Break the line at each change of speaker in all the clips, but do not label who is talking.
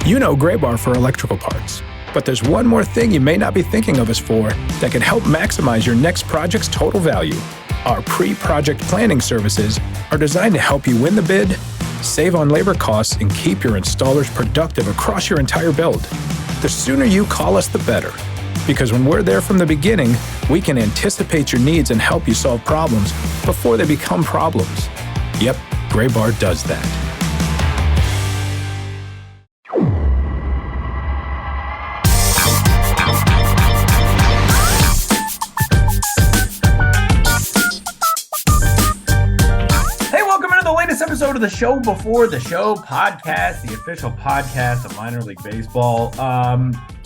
You know Graybar for electrical parts, but there's one more thing you may not be thinking of us for that can help maximize your next project's total value. Our pre-project planning services are designed to help you win the bid, save on labor costs, and keep your installers productive across your entire build. The sooner you call us, the better. Because when we're there from the beginning, we can anticipate your needs and help you solve problems before they become problems. Yep, Graybar does that.
Episode of the Show Before the Show podcast, the official podcast of minor league baseball,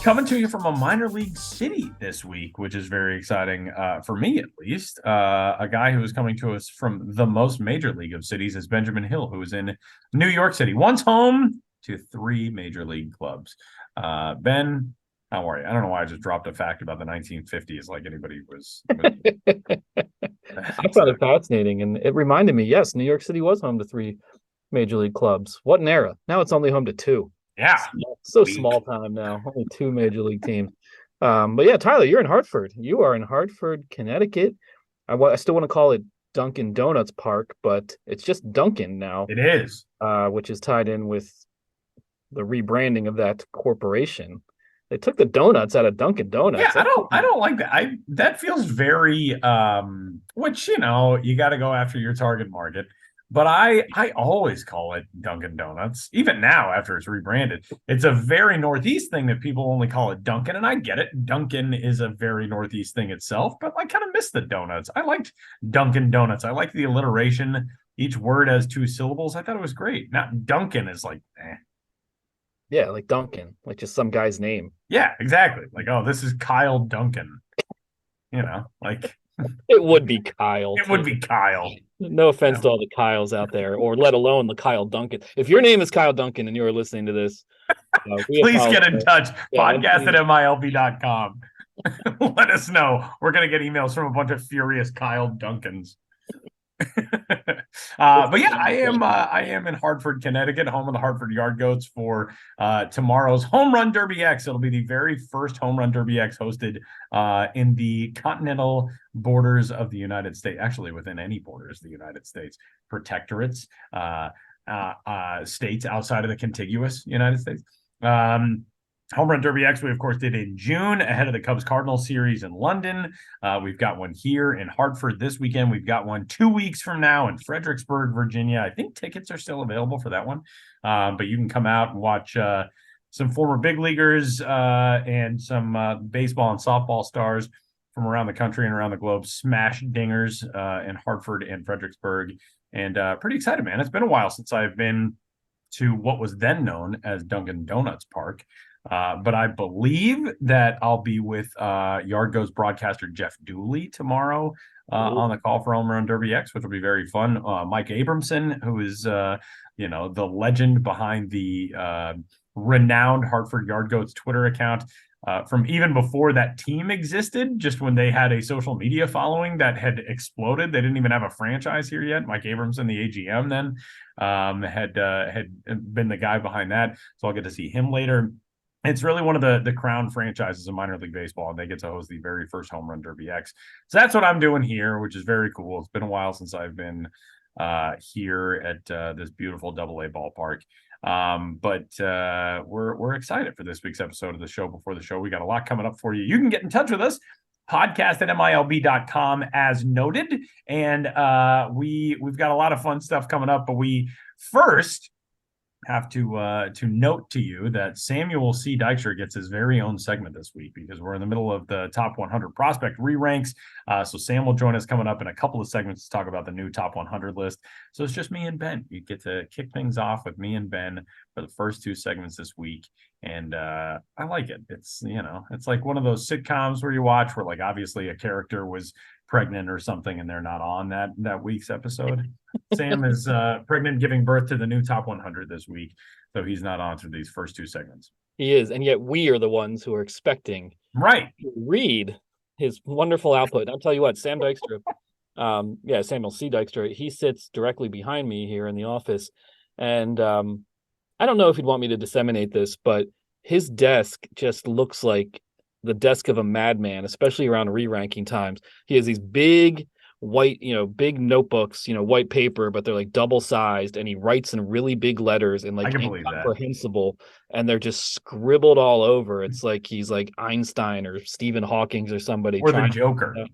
coming to you from a minor league city this week, which is very exciting for me, at least. A guy who is coming to us from the most major league of cities is Benjamin Hill, who is in New York City, once home to 3 major league clubs. Ben, how are you? I don't know why I just dropped a fact about the 1950s like anybody was
I found it fascinating, and it reminded me, yes, New York City was home to 3 major league clubs. What an era. Now it's only home to 2.
Yeah.
So small time now. Only 2 major league teams. But yeah, Tyler, you're in Hartford. You are in Hartford, Connecticut. I still want to call it Dunkin' Donuts Park, but it's just Dunkin' now.
It is.
Which is tied in with the rebranding of that corporation. They took the donuts out of Dunkin' Donuts.
Yeah, I don't like that. That feels very which, you know, you got to go after your target market. But I always call it Dunkin' Donuts. Even now, after it's rebranded, it's a very Northeast thing that people only call it Dunkin', and I get it. Dunkin' is a very Northeast thing itself, but I kind of miss the donuts. I liked Dunkin' Donuts. I like the alliteration. Each word has 2 syllables. I thought it was great. Now Dunkin' is like, eh.
Yeah, like Duncan, like just some guy's name.
Yeah, exactly. Like, oh, this is Kyle Duncan. You know, like
it would be Kyle.
It would be Kyle.
No offense to all the Kyles out there, or let alone the Kyle Duncan. If your name is Kyle Duncan and you are listening to this,
please get in touch. Podcast at MLB.com. Let us know. We're going to get emails from a bunch of furious Kyle Duncans. But yeah, I am in Hartford, Connecticut, home of the Hartford Yard Goats for tomorrow's Home Run Derby X. It'll be the very first Home Run Derby X hosted in the continental borders of the United States, actually within any borders of the United States, protectorates, states outside of the contiguous United States. Home Run Derby X, we, of course, did in June ahead of the Cubs-Cardinals series in London. We've got one here in Hartford this weekend. We've got one 2 weeks from now in Fredericksburg, Virginia. I think tickets are still available for that one. But you can come out and watch some former big leaguers and some baseball and softball stars from around the country and around the globe smash dingers in Hartford and Fredericksburg. And pretty excited, man. It's been a while since I've been to what was then known as Dunkin' Donuts Park. But I believe that I'll be with Yard Goats broadcaster Jeff Dooley tomorrow on the call for Home Run Derby X, which will be very fun. Mike Abramson, who is the legend behind the renowned Hartford Yard Goats Twitter account from even before that team existed, just when they had a social media following that had exploded. They didn't even have a franchise here yet. Mike Abramson, the AGM then, had been the guy behind that. So I'll get to see him later. It's really one of the crown franchises of minor league baseball, and they get to host the very first Home Run Derby X. So that's what I'm doing here, which is very cool. It's been a while since I've been here at this beautiful AA ballpark. But we're excited for this week's episode of the Show Before the Show. We got a lot coming up for you. You can get in touch with us. Podcast at MILB.com as noted. And we've got a lot of fun stuff coming up, but we first have to note to you that Samuel C. Dykstra gets his very own segment this week because we're in the middle of the top 100 prospect re-ranks. So Sam will join us coming up in a couple of segments to talk about the new top 100 list. So it's just me and Ben. You get to kick things off with me and Ben for the first 2 segments this week. And I like it. It's, it's like one of those sitcoms where you watch where, like, obviously a character was pregnant or something and they're not on that week's episode. Sam is pregnant, giving birth to the new top 100 this week, so he's not on for these first 2 segments.
He is, and yet we are the ones who are expecting
to
read his wonderful output. I'll tell you what, Sam Dykstra, Samuel C. Dykstra, he sits directly behind me here in the office, and I don't know if he'd want me to disseminate this, but his desk just looks like the desk of a madman, especially around re-ranking times. He has these big white, big notebooks, white paper, but they're like double sized, and he writes in really big letters and
I
like
can believe that.
incomprehensible, and they're just scribbled all over. It's like he's like Einstein or Stephen Hawking or somebody
Or the
trying
Joker.
to,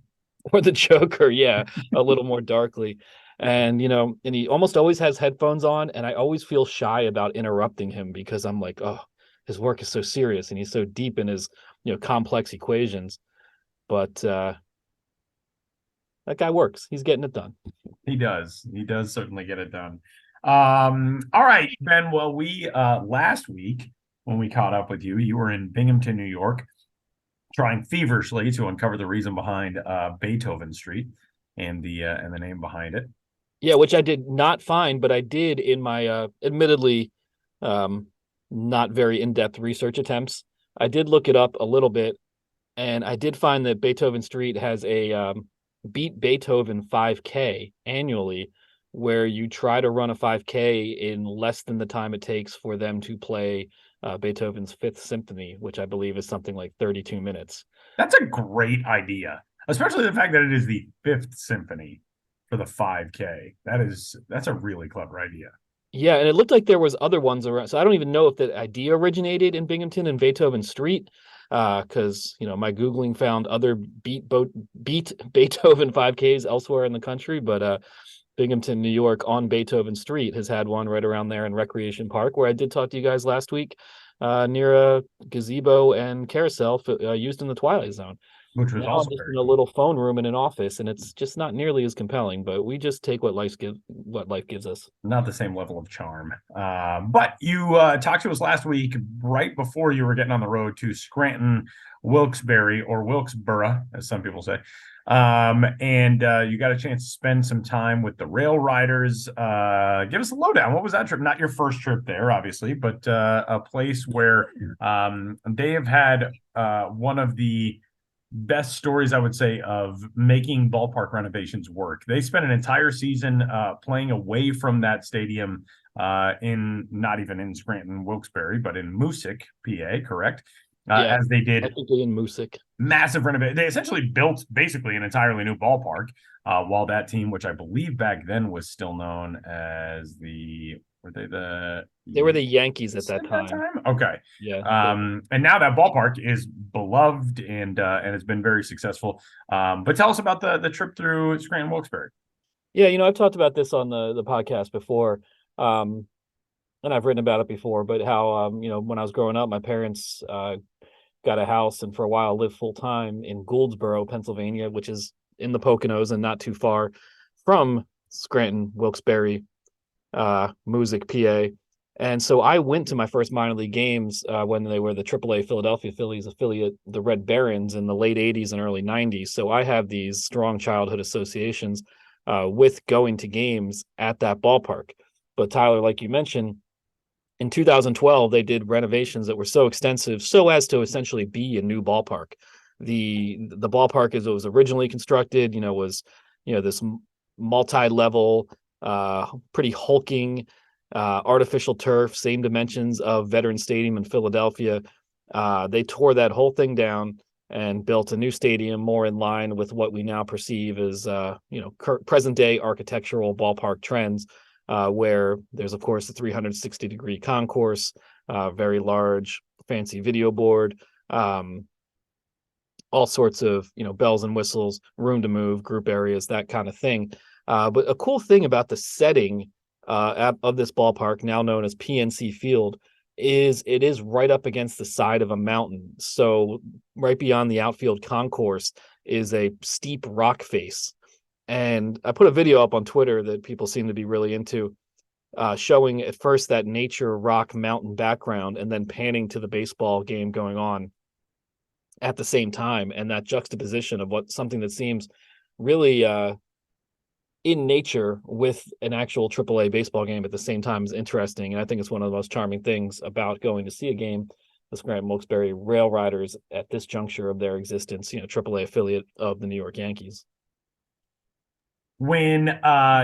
or the Joker, yeah, a little more darkly. And and he almost always has headphones on, and I always feel shy about interrupting him because I'm like, oh, his work is so serious and he's so deep in his complex equations. But that guy works. He's getting it done.
He does. He does certainly get it done. All right, Ben. Well, we last week when we caught up with you, you were in Binghamton, New York, trying feverishly to uncover the reason behind Beethoven Street and the name behind it.
Yeah, which I did not find, but I did in my admittedly not very in-depth research attempts. I did look it up a little bit, and I did find that Beethoven Street has a Beat Beethoven 5K annually, where you try to run a 5K in less than the time it takes for them to play Beethoven's Fifth Symphony, which I believe is something like 32 minutes.
That's a great idea, especially the fact that it is the Fifth Symphony for the 5K. That's a really clever idea.
Yeah, and it looked like there was other ones around. So I don't even know if the idea originated in Binghamton and Beethoven Street, because my Googling found other beat Beethoven 5Ks elsewhere in the country, but Binghamton, New York, on Beethoven Street has had one right around there in Recreation Park, where I did talk to you guys last week, near a gazebo and carousel used in the Twilight Zone.
Which was
Now
also
I'm just
very
in a
cool.
little phone room in an office, and it's just not nearly as compelling. But we just take what life gives us.
Not the same level of charm. But you talked to us last week, right before you were getting on the road to Scranton, Wilkes-Barre, or Wilkesboro, as some people say. And you got a chance to spend some time with the Rail Riders. Give us a lowdown. What was that trip? Not your first trip there, obviously, but a place where they have had one of the best stories, I would say, of making ballpark renovations work. They spent an entire season playing away from that stadium in not even in Scranton, Wilkes-Barre, but in Moosic, PA, correct?
Yeah,
As they did
technically in Moosic.
massive renovation. They essentially built basically an entirely new ballpark, while that team, which I believe back then was still known as
They were the Yankees at that time.
Okay.
Yeah.
And now that ballpark is beloved and has been very successful. But tell us about the trip through Scranton Wilkes-Barre.
Yeah, I've talked about this on the podcast before. And I've written about it before, but how when I was growing up, my parents got a house and for a while lived full time in Gouldsboro, Pennsylvania, which is in the Poconos and not too far from Scranton, Wilkes-Barre, Moosic, PA. And so I went to my first minor league games when they were the AAA Philadelphia Phillies affiliate, the Red Barons, in the late 80s and early 90s. So I have these strong childhood associations with going to games at that ballpark. But Tyler, like you mentioned, in 2012, they did renovations that were so extensive so as to essentially be a new ballpark. The ballpark, as it was originally constructed, was this multi-level, pretty hulking, artificial turf, same dimensions of Veterans Stadium in Philadelphia. They tore that whole thing down and built a new stadium more in line with what we now perceive as present day architectural ballpark trends. Where there's, of course, a 360-degree concourse, very large, fancy video board, all sorts of, bells and whistles, room to move, group areas, that kind of thing. But a cool thing about the setting of this ballpark, now known as PNC Field, is it is right up against the side of a mountain. So right beyond the outfield concourse is a steep rock face. And I put a video up on Twitter that people seem to be really into, showing at first that nature rock mountain background and then panning to the baseball game going on at the same time. And that juxtaposition of something that seems really in nature with an actual AAA baseball game at the same time is interesting. And I think it's one of the most charming things about going to see a game, the Scranton Wilkes-Barre Rail Riders at this juncture of their existence, AAA affiliate of the New York Yankees.
when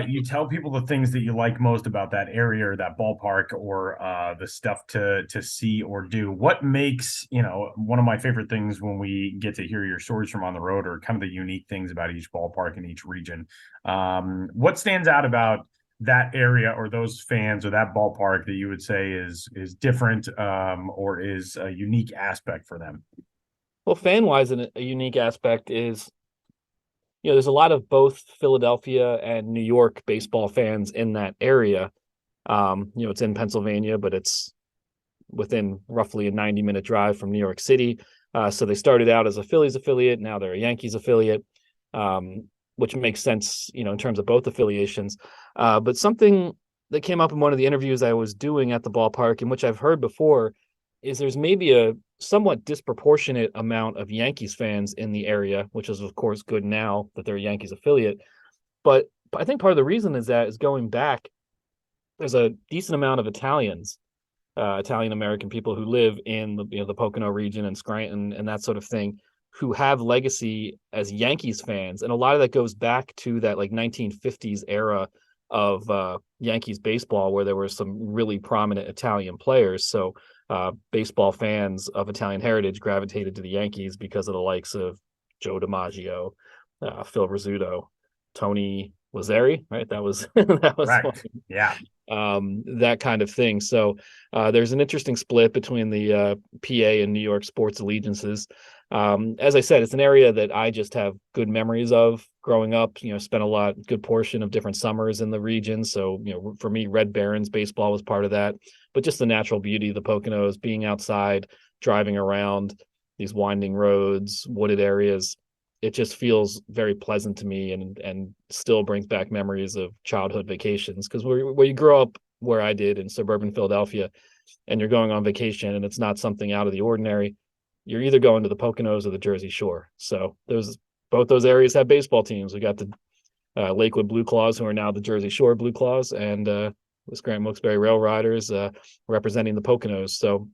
you tell people the things that you like most about that area or that ballpark or the stuff to see or do, what makes, one of my favorite things when we get to hear your stories from on the road are kind of the unique things about each ballpark in each region. What stands out about that area or those fans or that ballpark that you would say is different or is a unique aspect for them?
Well, fan wise, a unique aspect is, there's a lot of both Philadelphia and New York baseball fans in that area. It's in Pennsylvania, but it's within roughly a 90-minute drive from New York City. So they started out as a Phillies affiliate. Now they're a Yankees affiliate, which makes sense, in terms of both affiliations. But something that came up in one of the interviews I was doing at the ballpark, and which I've heard before, is there's maybe a somewhat disproportionate amount of Yankees fans in the area, which is of course good now that they're a Yankees affiliate. But I think part of the reason is going back, there's a decent amount of Italian American people who live in the Pocono region and Scranton and that sort of thing, who have legacy as Yankees fans, and a lot of that goes back to that like 1950s era of Yankees baseball, where there were some really prominent Italian players. So baseball fans of Italian heritage gravitated to the Yankees because of the likes of Joe DiMaggio, Phil Rizzuto, Tony Lazzeri, right? That was that was
Correct. Yeah.
That kind of thing. So there's an interesting split between the PA and New York sports allegiances. As I said, it's an area that I just have good memories of growing up. Spent a good portion of different summers in the region. So, for me, Red Barons baseball was part of that. But just the natural beauty of the Poconos, being outside, driving around these winding roads, wooded areas, it just feels very pleasant to me, and still brings back memories of childhood vacations. Because where you grow up, where I did in suburban Philadelphia, and you're going on vacation and it's not something out of the ordinary, you're either going to the Poconos or the Jersey Shore. So both those areas have baseball teams. We got the Lakewood Blue Claws, who are now the Jersey Shore Blue Claws, and the Scranton Wilkes-Barre Rail Riders representing the Poconos. So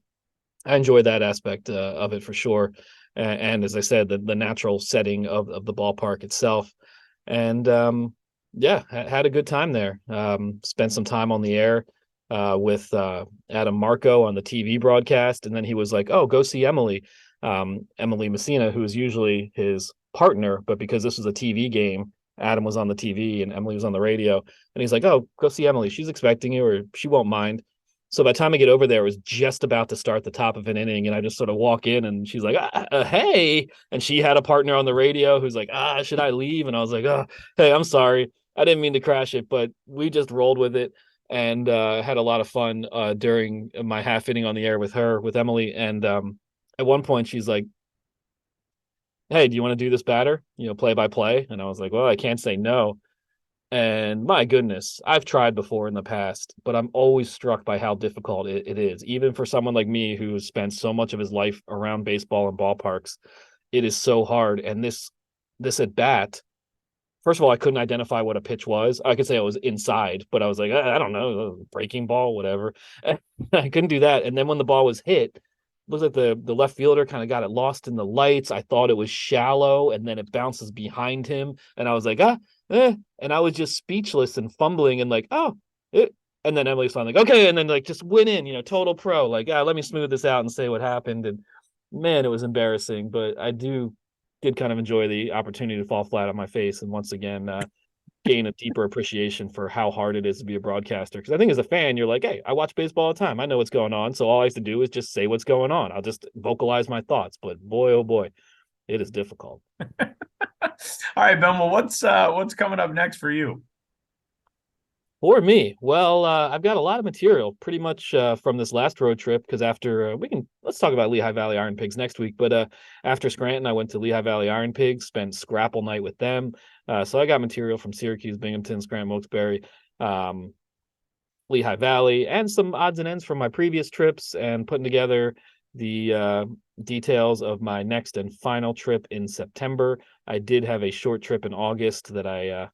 I enjoy that aspect of it for sure. And as I said, the natural setting of the ballpark itself. And had a good time there. Spent some time on the air with Adam Marco on the TV broadcast. And then he was like, "Oh, go see Emily Messina," who is usually his partner. But because this was a TV game, Adam was on the TV and Emily was on the radio. And he's like, "Oh, go see Emily. She's expecting you, or she won't mind." So by the time I get over there, it was just about to start the top of an inning, and I just sort of walk in, and she's like, "Hey," and she had a partner on the radio who's like, "Should I leave?" And I was like, "Hey, I'm sorry, I didn't mean to crash it," but we just rolled with it and had a lot of fun during my half inning on the air with Emily. And at one point, she's like, "Hey, do you want to do this batter? Play by play?" And I was like, "Well, I can't say no." And my goodness, I've tried before in the past, but I'm always struck by how difficult it is. Even for someone like me who's spent so much of his life around baseball and ballparks, it is so hard. And this at bat, first of all, I couldn't identify what a pitch was. I could say I was inside, but I was like, I don't know, breaking ball, whatever. I couldn't do that. And then when the ball was hit, looks like the left fielder kind of got it lost in the lights. I thought it was shallow, and then it bounces behind him. And I was like, and I was just speechless and fumbling and like, and then Emily's finally like, "Okay," and then like just went in, total pro, like, let me smooth this out and say what happened. And man, it was embarrassing, but I did kind of enjoy the opportunity to fall flat on my face and once again gain a deeper appreciation for how hard it is to be a broadcaster. Because I think as a fan, you're like, "Hey, I watch baseball all the time. I know what's going on. So all I have to do is just say what's going on. I'll just vocalize my thoughts." But boy, oh boy, it is difficult.
All right, Ben. Well, what's coming up next for you?
For me, well, I've got a lot of material pretty much from this last road trip, because after let's talk about Lehigh Valley Iron Pigs next week. But after Scranton, I went to Lehigh Valley Iron Pigs, spent Scrapple night with them. So I got material from Syracuse, Binghamton, Scranton, Wilkes-Barre, Lehigh Valley, and some odds and ends from my previous trips, and putting together the details of my next and final trip in September. I did have a short trip in August that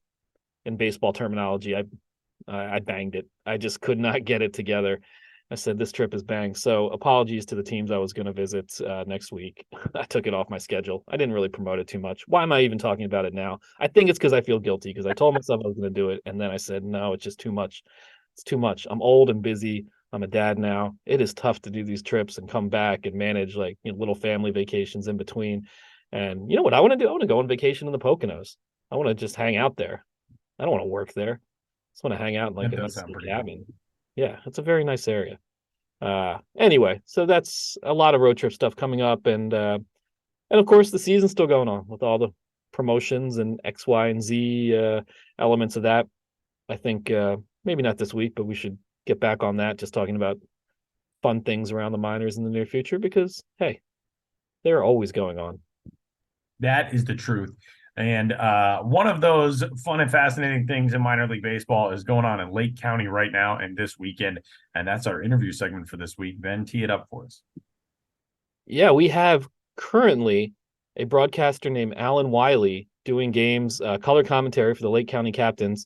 in baseball terminology, I banged it. I just could not get it together. I said this trip is bang. So apologies to the teams I was going to visit next week. I took it off my schedule. I didn't really promote it too much. Why am I even talking about it now? I think it's because I feel guilty because I told myself I was going to do it, and then I said no, it's just too much. It's too much. I'm old and busy. I'm a dad now. It is tough to do these trips and come back and manage like little family vacations in between. And you know what I want to do? I want to go on vacation in the Poconos. I want to just hang out there. I don't want to work there. I just want to hang out in like
That
a
does
nice
sound pretty
cabin. Yeah, it's a very nice area. Anyway, so that's a lot of road trip stuff coming up, and of course the season's still going on with all the promotions and X, Y, and Z elements of that. I think maybe not this week, but we should get back on that, just talking about fun things around the minors in the near future because hey, they're always going on.
That is the truth. And one of those fun and fascinating things in minor league baseball is going on in Lake County right now and this weekend. And that's our interview segment for this week. Ben, tee it up for us.
Yeah, we have currently a broadcaster named Allan Wylie doing games, color commentary for the Lake County Captains.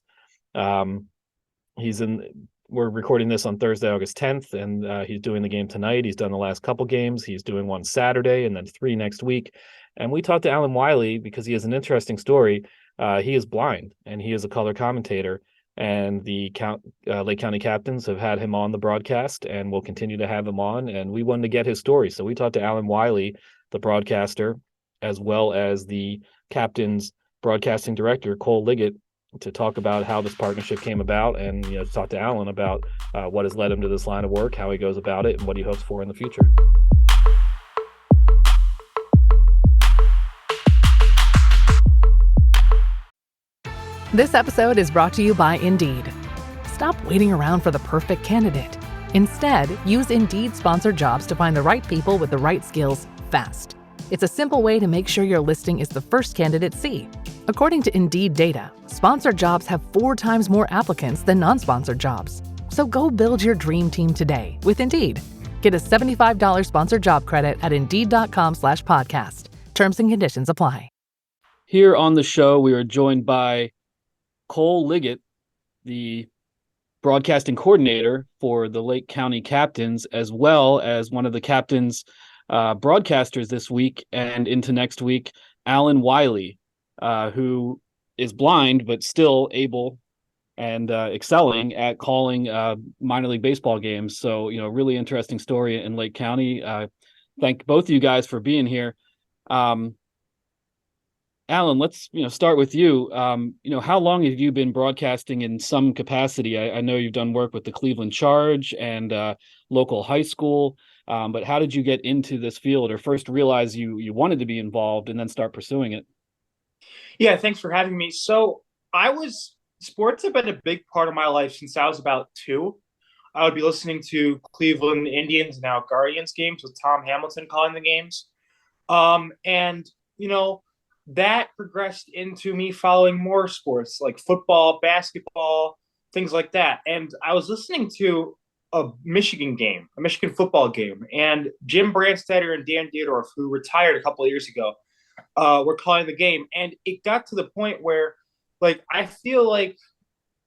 We're recording this on Thursday, August 10th, and he's doing the game tonight. He's done the last couple games. He's doing one Saturday and then 3 next week. And we talked to Allan Wylie because he has an interesting story. He is blind and he is a color commentator. And the Lake County Captains have had him on the broadcast and will continue to have him on. And we wanted to get his story. So we talked to Allan Wylie, the broadcaster, as well as the Captains broadcasting director, Cole Liggett, to talk about how this partnership came about and to talk to Allan about what has led him to this line of work, how he goes about it, and what he hopes for in the future.
This episode is brought to you by Indeed. Stop waiting around for the perfect candidate. Instead, use Indeed sponsored jobs to find the right people with the right skills fast. It's a simple way to make sure your listing is the first candidates see. According to Indeed data, sponsored jobs have 4 times more applicants than non-sponsored jobs. So go build your dream team today with Indeed. Get a $75 sponsored job credit at Indeed.com/podcast. Terms and conditions apply.
Here on the show, we are joined by Cole Liggett, the broadcasting coordinator for the Lake County Captains, as well as one of the Captains broadcasters this week and into next week, Allan Wylie, who is blind but still able and excelling at calling minor league baseball games. So, really interesting story in Lake County. Thank both of you guys for being here. Allan, let's start with you. How long have you been broadcasting in some capacity? I know you've done work with the Cleveland Charge and local high school, but how did you get into this field or first realize you wanted to be involved and then start pursuing it?
Yeah, thanks for having me. So sports have been a big part of my life since I was about 2. I would be listening to Cleveland Indians, now Guardians games with Tom Hamilton calling the games. And that progressed into me following more sports like football, basketball, things like that. And I was listening to a Michigan football game, and Jim Brandstatter and Dan Dierdorf, who retired a couple of years ago, were calling the game. And it got to the point where, I feel like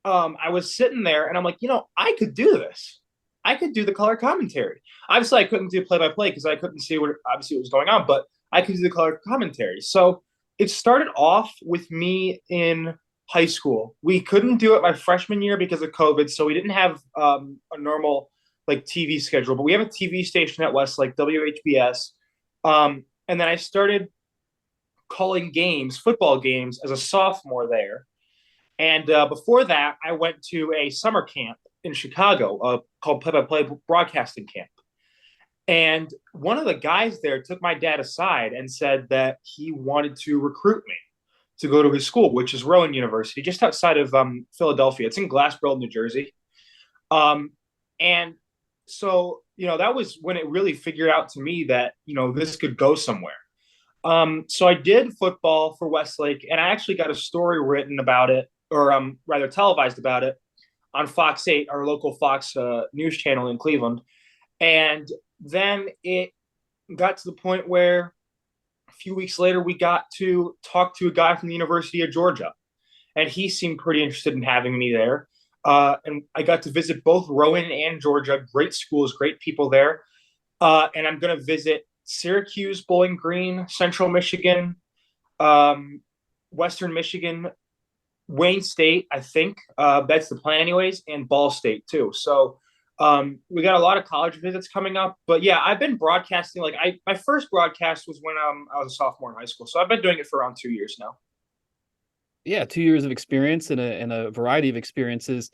I was sitting there and I'm like, I could do this. I could do the color commentary. Obviously, I couldn't do play-by-play because I couldn't see what was going on, but I could do the color commentary. So it started off with me in high school. We couldn't do it my freshman year because of COVID, so we didn't have a normal TV schedule. But we have a TV station at Westlake, WHBS, and then I started calling games, football games, as a sophomore there. And before that, I went to a summer camp in Chicago called Play-by-Play Broadcasting Camp. And one of the guys there took my dad aside and said that he wanted to recruit me to go to his school, which is Rowan University, just outside of Philadelphia. It's in Glassboro, New Jersey. And so, that was when it really figured out to me that, this could go somewhere. So I did football for Westlake, and I actually got a story written about it, or rather televised about it, on Fox 8, our local Fox news channel in Cleveland. And then it got to the point where a few weeks later, we got to talk to a guy from the University of Georgia, and he seemed pretty interested in having me there. And I got to visit both Rowan and Georgia. Great schools, great people there. And I'm going to visit Syracuse, Bowling Green, Central Michigan, Western Michigan, Wayne State, I think. That's the plan anyways, and Ball State too. So we got a lot of college visits coming up. But yeah, I've been broadcasting. My first broadcast was when I was a sophomore in high school. So I've been doing it for around 2 years now.
Yeah, 2 years of experience and a variety of experiences.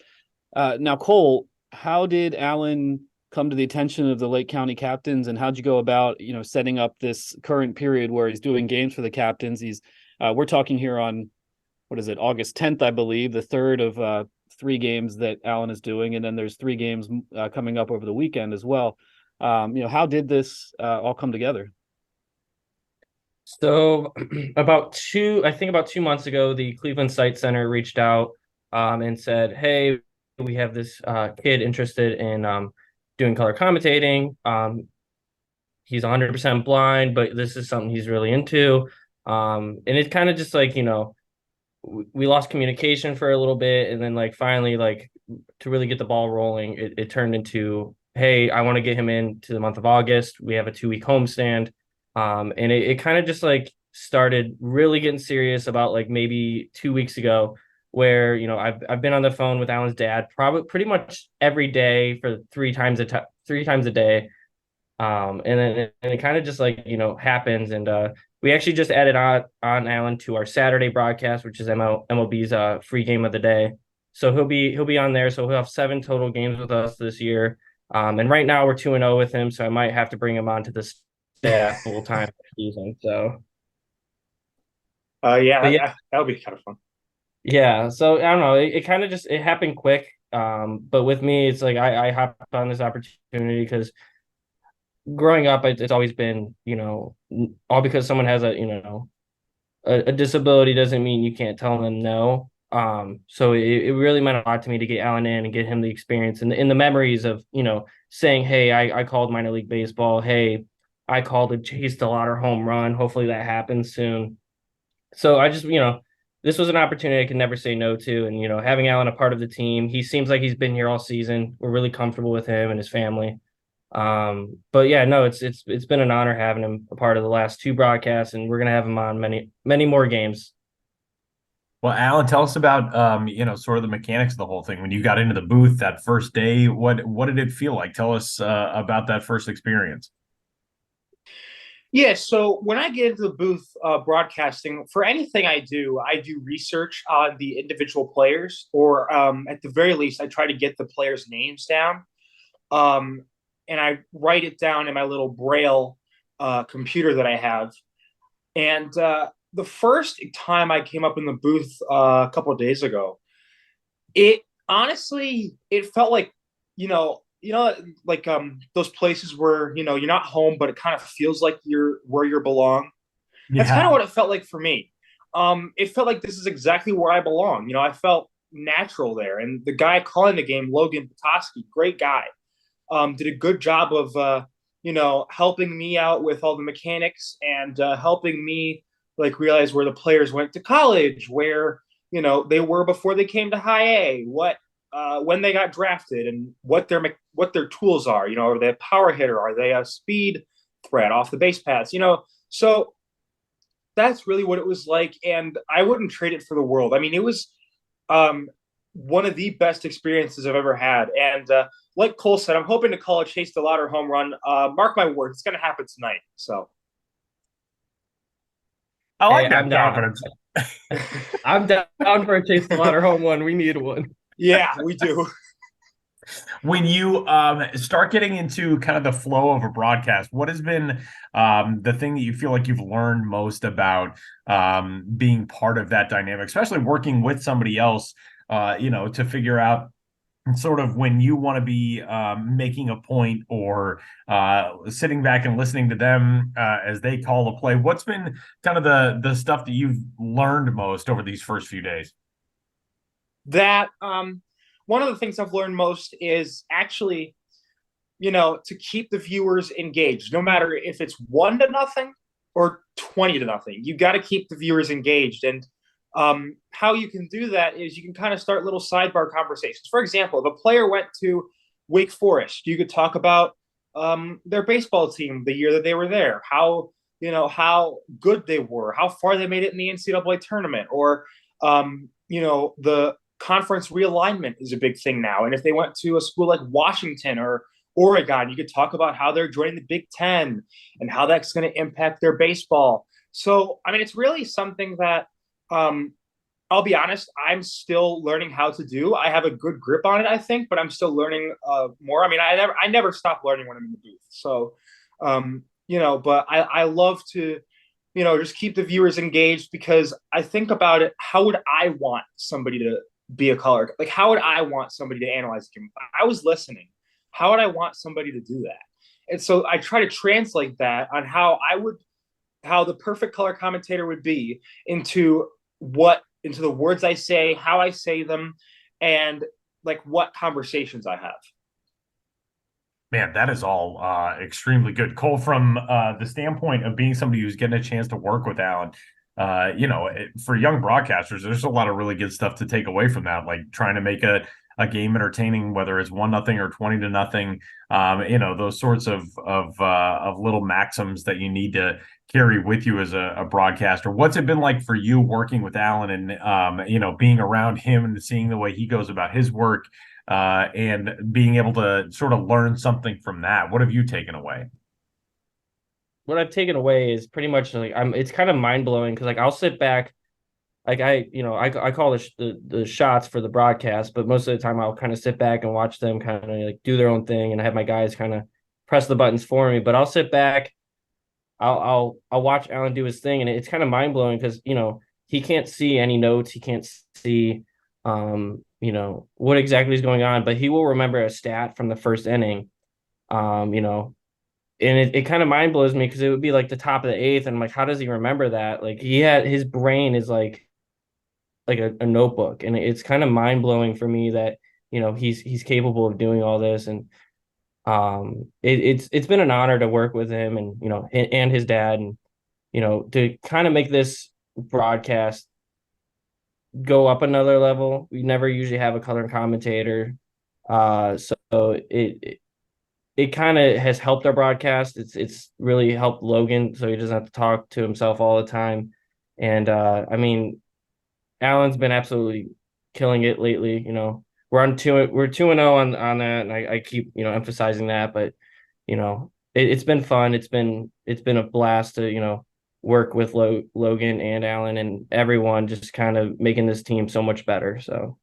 Now, Cole, how did Allan come to the attention of the Lake County Captains, and how'd you go about, setting up this current period where he's doing games for the Captains? We're talking here on, what is it, August 10th, I believe, the third of 3 games that Allan is doing, and then there's 3 games coming up over the weekend as well. How did this all come together?
So about 2 months ago, the Cleveland Site Center reached out and said, hey, we have this kid interested in doing color commentating. He's 100% blind, but this is something he's really into. And it's kind of just we lost communication for a little bit. And then finally, to really get the ball rolling, it turned into, hey, I want to get him into the month of August. We have a 2-week homestand. And it kind of just started really getting serious about maybe 2 weeks ago, where I've been on the phone with Allan's dad pretty much every day for 3 times a day, and then it kind of just happens, and we actually just added on Allan to our Saturday broadcast, which is MLB's free game of the day. So he'll be on there. So he'll have 7 total games with us this year, and right now we're 2-0 with him, so I might have to bring him onto the staff full time season. So
that would be kind of fun.
Yeah, so I don't know. It kind of just happened quick. But with me, it's I hopped on this opportunity because growing up, it's always been, all because someone has a disability doesn't mean you can't tell them no. So it really meant a lot to me to get Allan in and get him the experience and the memories of, saying, hey, I called minor league baseball. Hey, I called a Chase DeLauder home run. Hopefully that happens soon. So I just, this was an opportunity I could never say no to. And, having Allan a part of the team, he seems like he's been here all season. We're really comfortable with him and his family. But yeah, no, it's been an honor having him a part of the last 2 broadcasts, and we're going to have him on many more games.
Well, Allan, tell us about, sort of the mechanics of the whole thing. When you got into the booth that first day, what did it feel like? Tell us about that first experience.
Yeah, so when I get into the booth broadcasting, for anything I do research on the individual players, or at the very least, I try to get the players' names down. And I write it down in my little Braille computer that I have. And the first time I came up in the booth a couple of days ago, it felt like, those places where, you're not home, but it kind of feels like you're where you belong. Yeah. That's kind of what it felt like for me. It felt like this is exactly where I belong. I felt natural there. And the guy calling the game, Logan Petoskey, great guy, did a good job of, helping me out with all the mechanics and helping me realize where the players went to college, where, they were before they came to high A, when they got drafted, and what their tools are. Are they a power hitter? Are they a speed threat off the base paths? So that's really what it was like, and I wouldn't trade it for the world. I mean, it was one of the best experiences I've ever had, and like Cole said, I'm hoping to call a Chase DeLauder home run. Mark my words, it's going to happen tonight. So
I like that confidence.
I'm down for a Chase DeLauder home run. We need one.
Yeah, we do.
When you start getting into kind of the flow of a broadcast, what has been the thing that you feel like you've learned most about being part of that dynamic, especially working with somebody else, to figure out sort of when you want to be making a point or sitting back and listening to them as they call a play? What's been kind of the stuff that you've learned most over these first few days?
That one of the things I've learned most is actually, to keep the viewers engaged, no matter if it's 1-0 or 20-0. You got to keep the viewers engaged. And How you can do that is you can kind of start little sidebar conversations. For example, if a player went to Wake Forest, you could talk about their baseball team the year that they were there, how good they were, how far they made it in the NCAA tournament, or the conference realignment is a big thing now. And if they went to a school like Washington or Oregon, you could talk about how they're joining the Big Ten and how that's going to impact their baseball. So, I mean, it's really something that I'll be honest, I'm still learning how to do. I have a good grip on it, I think, but I'm still learning more. I mean, I never stop learning when I'm in the booth. So, but I love to, just keep the viewers engaged, because I think about it. How would I want somebody to be a color? Like, how would I want somebody to analyze the game? I was listening. How would I want somebody to do that? And so I try to translate that on how the perfect color commentator would be into the words I say, how I say them, and like what conversations I have.
Man, that is all extremely good. Cole, from the standpoint of being somebody who's getting a chance to work with Allan, for young broadcasters, there's a lot of really good stuff to take away from that, like trying to make a game entertaining, whether it's 1-0 or 20-0. Those sorts of little maxims that you need to carry with you as a broadcaster. What's it been like for you working with Allan and being around him and seeing the way he goes about his work, and being able to sort of learn something from that? What have you taken away?
What I've taken away is pretty much like it's kind of mind blowing, because like I'll sit back, like I call the shots for the broadcast, but most of the time I'll kind of sit back and watch them kind of like do their own thing, and I have my guys kind of press the buttons for me. But I'll sit back, I'll watch Allan do his thing, and it's kind of mind blowing because he can't see any notes, he can't see what exactly is going on, but he will remember a stat from the first inning, and it kind of mind blows me, because it would be like the top of the eighth, and I'm like, how does he remember that? Like his brain is like a notebook, and it's kind of mind blowing for me that he's capable of doing all this. And it's been an honor to work with him, and and his dad, and to kind of make this broadcast go up another level. We never usually have a color commentator, so it kind of has helped our broadcast. It's really helped Logan, so he doesn't have to talk to himself all the time. And I mean, Allan's been absolutely killing it lately. We're 2-0 on that, and I keep emphasizing that. But it's been fun. It's been a blast to work with Logan and Allan and everyone, just kind of making this team so much better. So.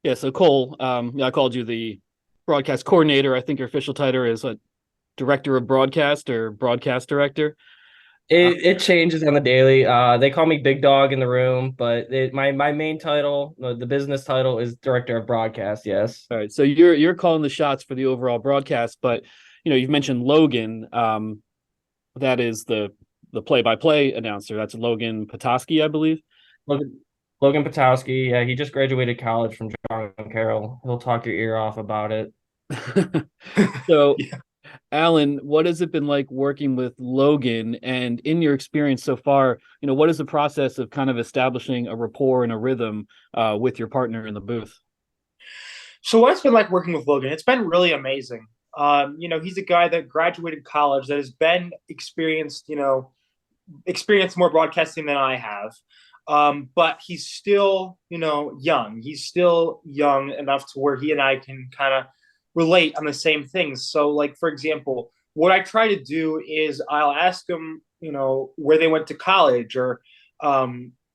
Yeah, so Cole, I called you the broadcast coordinator. I think your official title is director of broadcast or broadcast director.
It changes on the daily. They call me Big Dog in the room, but my main title, the business title, is director of broadcast. Yes.
All right, so you're calling the shots for the overall broadcast, but you've mentioned Logan. That is the play-by-play announcer. That's Logan Petoskey, I believe.
Logan Potowski, yeah, he just graduated college from John Carroll. He'll talk your ear off about it.
So, yeah. Allan, what has it been like working with Logan? And in your experience so far, what is the process of kind of establishing a rapport and a rhythm with your partner in the booth?
So what it's been like working with Logan, it's been really amazing. He's a guy that graduated college, that has been experienced more broadcasting than I have. But he's still, young. He's still young enough to where he and I can kind of relate on the same things. So, like, for example, what I try to do is I'll ask them, where they went to college, or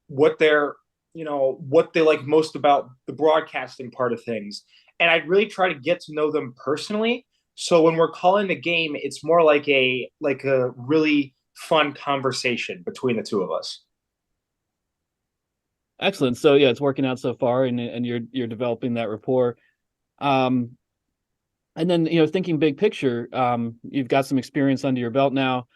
what they like most about the broadcasting part of things. And I really try to get to know them personally. So when we're calling the game, it's more like a really fun conversation between the two of us.
Excellent. So yeah, it's working out so far, and you're developing that rapport. And then thinking big picture, you've got some experience under your belt now.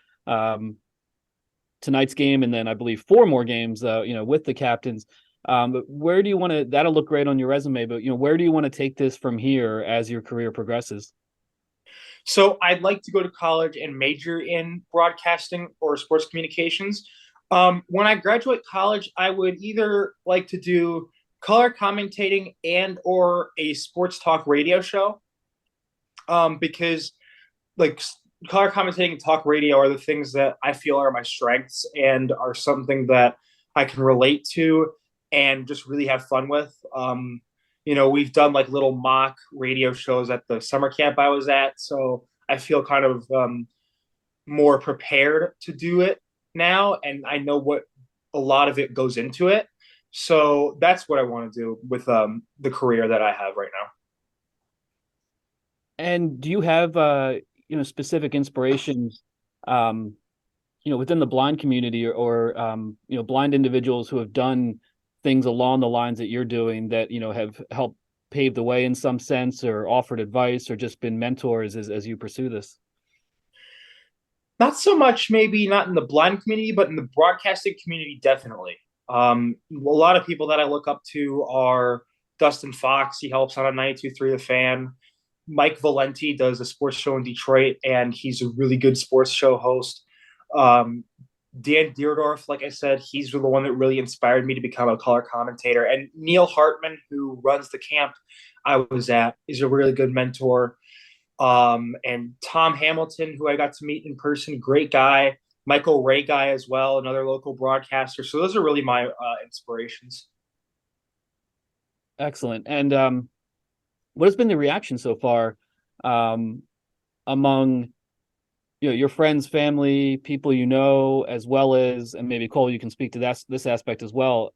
Tonight's game, and then I believe 4 more games, with the Captains. But where do you want to? That'll look great on your resume. But where do you want to take this from here as your career progresses?
So I'd like to go to college and major in broadcasting or sports communications. When I graduate college, I would either like to do color commentating and or a sports talk radio show. Because like color commentating and talk radio are the things that I feel are my strengths and are something that I can relate to and just really have fun with. We've done like little mock radio shows at the summer camp I was at, so I feel kind of more prepared to do it now, and I know what a lot of it goes into it. So that's what I want to do with the career that I have right now.
And do you have specific inspirations, within the blind community or blind individuals who have done things along the lines that you're doing that have helped pave the way in some sense, or offered advice, or just been mentors as you pursue this?
Not so much, maybe not in the blind community, but in the broadcasting community, definitely. A lot of people that I look up to are Dustin Fox. He helps on a 92.3 The Fan. Mike Valenti does a sports show in Detroit, and he's a really good sports show host. Dan Deerdorf, like I said, he's the one that really inspired me to become a color commentator. And Neil Hartman, who runs the camp I was at, is a really good mentor. And Tom Hamilton, who I got to meet in person, great guy. Michael Ray guy as well, another local broadcaster. So those are really my inspirations.
Excellent. And what has been the reaction so far among your friends, family, people as well as, and maybe Cole, you can speak to this aspect as well,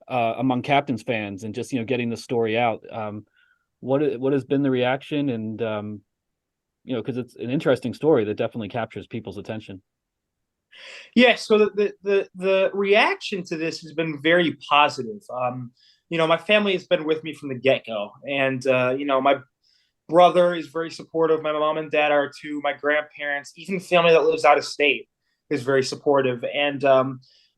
among Captains fans, and just getting the story out. What has been the reaction, and because it's an interesting story that definitely captures people's attention.
Yeah, so the reaction to this has been very positive. My family has been with me from the get-go, and my brother is very supportive. My mom and dad are too. My grandparents, even family that lives out of state, is very supportive. And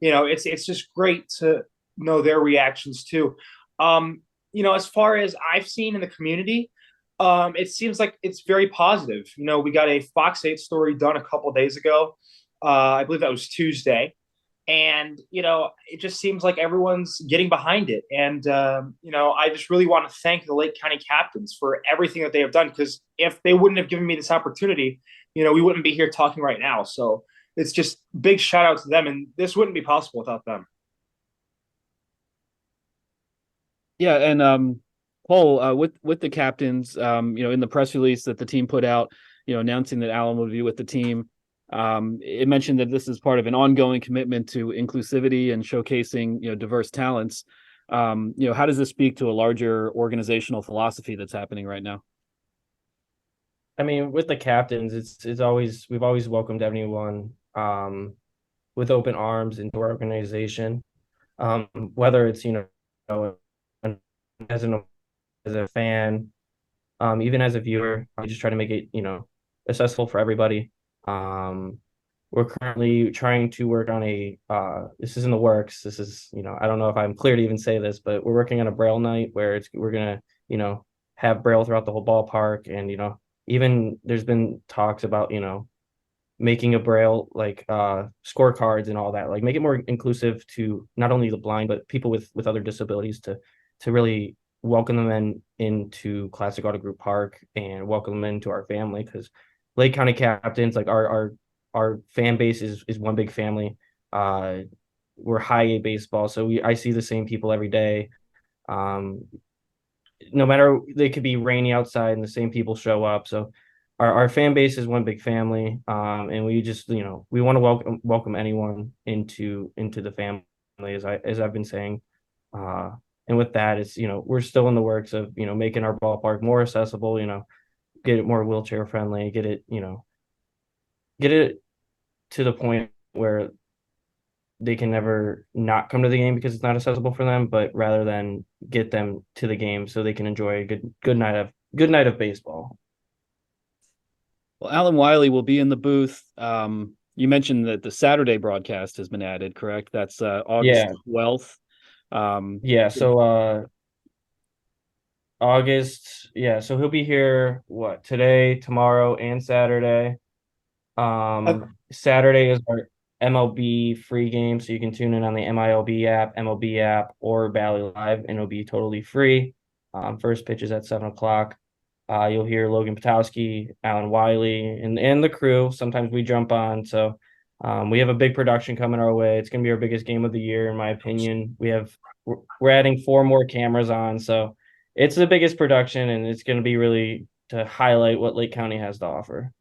it's just great to know their reactions too. As far as I've seen in the community, it seems like it's very positive. We got a Fox 8 story done a couple days ago. I believe that was Tuesday. And, it just seems like everyone's getting behind it. And, I just really want to thank the Lake County Captains for everything that they have done, because if they wouldn't have given me this opportunity, we wouldn't be here talking right now. So it's just big shout out to them. And this wouldn't be possible without them.
Yeah. And Cole, with the Captains, in the press release that the team put out, announcing that Allan would be with the team, it mentioned that this is part of an ongoing commitment to inclusivity and showcasing, diverse talents. How does this speak to a larger organizational philosophy that's happening right now?
I mean, with the Captains, we've always welcomed everyone with open arms into our organization, whether it's as a fan, even as a viewer. We just try to make it accessible for everybody. We're currently trying to work on this is in the works. This is, I don't know if I'm clear to even say this, but we're working on a Braille night where we're going to, have Braille throughout the whole ballpark. And, even there's been talks about, making a Braille, like, scorecards and all that, like make it more inclusive to not only the blind, but people with other disabilities to really welcome them into Classic Auto Group Park and welcome them into our family. Because Lake County Captains, like our fan base is one big family. We're high A baseball, so I see the same people every day. No matter, they could be rainy outside and the same people show up. So our fan base is one big family, and we just we want to welcome anyone into the family, as I've been saying. And with that, it's we're still in the works of making our ballpark more accessible. Get it more wheelchair friendly, get it to the point where they can never not come to the game because it's not accessible for them, but rather than get them to the game so they can enjoy a good night of baseball.
Well, Allan Wylie will be in the booth. You mentioned that the Saturday broadcast has been added, correct? That's August 12th.
So August, so he'll be here today, tomorrow, and Saturday. Saturday is MLB free game, so you can tune in on the MLB app, or Bally Live, and it'll be totally free. First pitch is at 7 o'clock. You'll hear Logan Potowski, Allan Wylie, and the crew. Sometimes we jump on. So we have a big production coming our way. It's going to be our biggest game of the year, in my opinion. We're adding 4 more cameras on. So it's the biggest production, and it's going to be really to highlight what Lake County has to offer.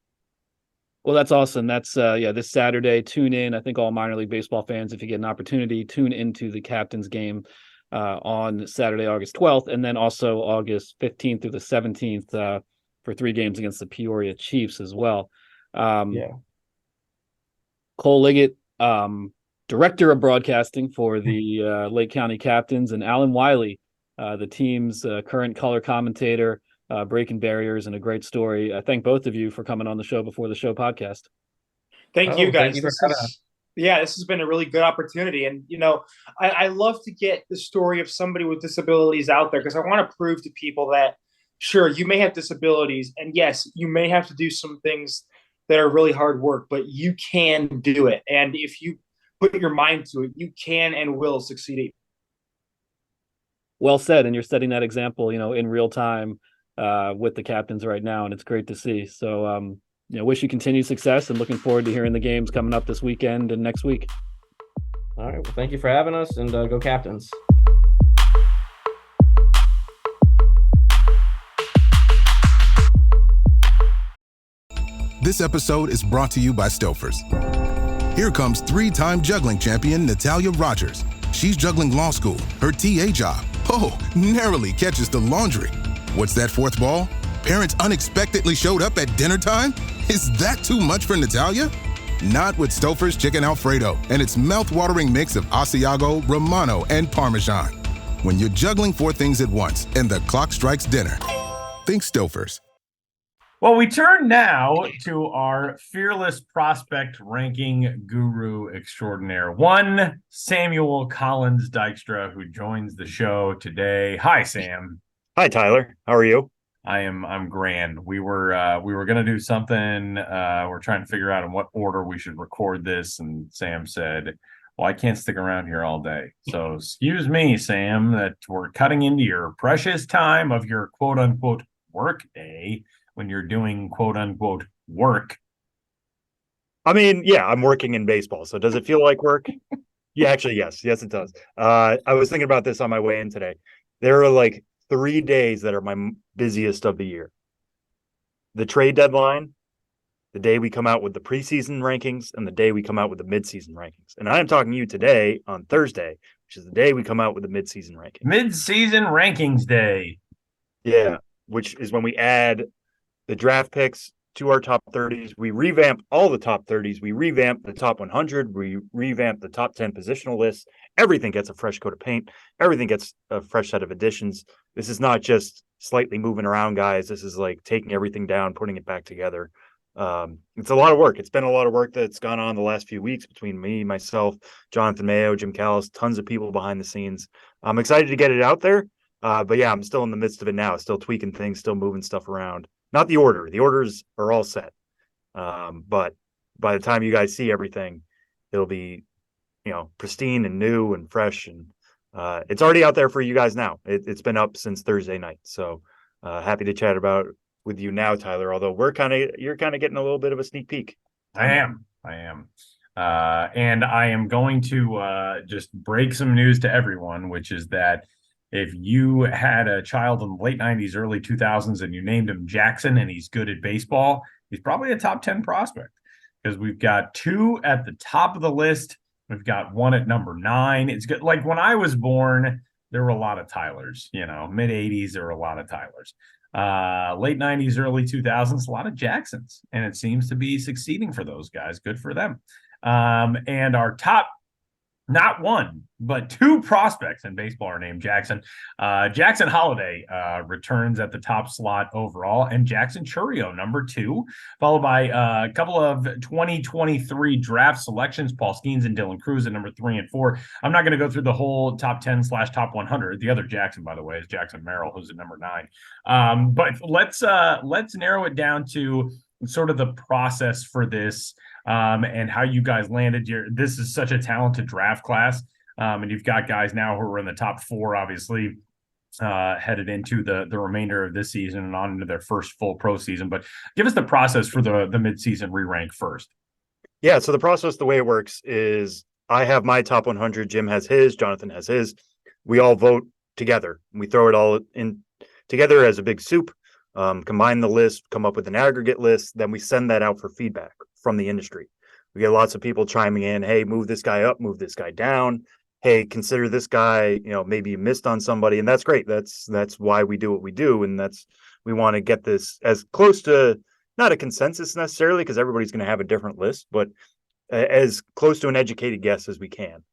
Well, that's awesome. That's this Saturday. Tune in. I think all minor league baseball fans, if you get an opportunity, tune into the Captains game on Saturday, August 12th, and then also August 15th through the 17th for 3 games against the Peoria Chiefs as well. Cole Liggett, Director of Broadcasting for the Lake County Captains, and Allan Wylie, the team's current color commentator, breaking barriers, and a great story. I thank both of you for coming on the show before the show podcast.
Thank you, guys.
Thank you
this has been a really good opportunity. And, I love to get the story of somebody with disabilities out there, because I want to prove to people that, sure, you may have disabilities, and yes, you may have to do some things that are really hard work, but you can do it. And if you put your mind to it, you can and will succeed.
Well said. And you're setting that example, in real time with the Captains right now, and it's great to see. So, wish you continued success, and looking forward to hearing the games coming up this weekend and next week.
All right. Well, thank you for having us, and go Captains.
This episode is brought to you by Stouffer's. Here comes 3-time juggling champion Natalia Rogers. She's juggling law school, her TA job. Oh, narrowly catches the laundry. What's that 4th ball? Parents unexpectedly showed up at dinner time? Is that too much for Natalia? Not with Stouffer's Chicken Alfredo and its mouth-watering mix of Asiago, Romano, and Parmesan. When you're juggling 4 things at once and the clock strikes dinner, think Stouffer's.
Well, we turn now to our fearless prospect ranking guru extraordinaire, one Samuel Collins Dykstra, who joins the show today. Hi, Sam.
Hi, Tyler. How are you?
I'm grand. We were gonna do something. We're trying to figure out in what order we should record this, and Sam said, "Well, I can't stick around here all day. So excuse me, Sam, that we're cutting into your precious time of your quote unquote work day when you're doing quote unquote work."
I mean, yeah, I'm working in baseball. So does it feel like work? Yeah, actually, yes. Yes, it does. I was thinking about this on my way in today. There are like 3 days that are my busiest of the year. The trade deadline, the day we come out with the preseason rankings, and the day we come out with the midseason rankings. And I'm talking to you today on Thursday, which is the day we come out with the midseason rankings.
Midseason rankings day.
Yeah, which is when we add the draft picks to our top 30s. We revamp all the top 30s. We revamp the top 100. We revamp the top 10 positional lists. Everything gets a fresh coat of paint. Everything gets a fresh set of additions. This is not just slightly moving around, guys. This is like taking everything down, putting it back together. It's a lot of work. It's been a lot of work that's gone on the last few weeks between me, myself, Jonathan Mayo, Jim Callis, tons of people behind the scenes. I'm excited to get it out there. But yeah, I'm still in the midst of it now, still tweaking things, still moving stuff around. Not the order. The orders are all set. But by the time you guys see everything, it'll be, pristine and new and fresh. And it's already out there for you guys now. It's been up since Thursday night. So happy to chat about with you now, Tyler, although you're kind of getting a little bit of a sneak peek.
I am. And I am going to just break some news to everyone, which is that if you had a child in the late 90s, early 2000s, and you named him Jackson and he's good at baseball, he's probably a top 10 prospect, because we've got 2 at the top of the list. We've got 1 at number 9. It's good. Like when I was born, there were a lot of Tylers, mid 80s, there were a lot of Tylers. Late 90s, early 2000s, a lot of Jacksons, and it seems to be succeeding for those guys. Good for them. And our top, not 1, but 2 prospects in baseball are named Jackson. Jackson Holiday returns at the top slot overall, and Jackson Churio, number 2, followed by a couple of 2023 draft selections, Paul Skeens and Dylan Cruz at number 3 and 4. I'm not going to go through the whole top 10/top 100. The other Jackson, by the way, is Jackson Merrill, who's at number 9. But let's narrow it down to sort of the process for this, and how you guys landed this is such a talented draft class. And you've got guys now who are in the top 4, obviously, headed into the remainder of this season and on into their first full pro season. But give us the process for the midseason re-rank first.
Yeah, so the process, the way it works is I have my top 100, Jim has his, Jonathan has his. We all vote together. We throw it all in together as a big soup, combine the list, come up with an aggregate list, then we send that out for feedback from the industry. We get lots of people chiming in, hey, move this guy up, move this guy down. Hey, consider this guy, maybe you missed on somebody, and that's great. That's why we do what we do, and we want to get this as close to not a consensus necessarily, because everybody's going to have a different list, but as close to an educated guess as we can.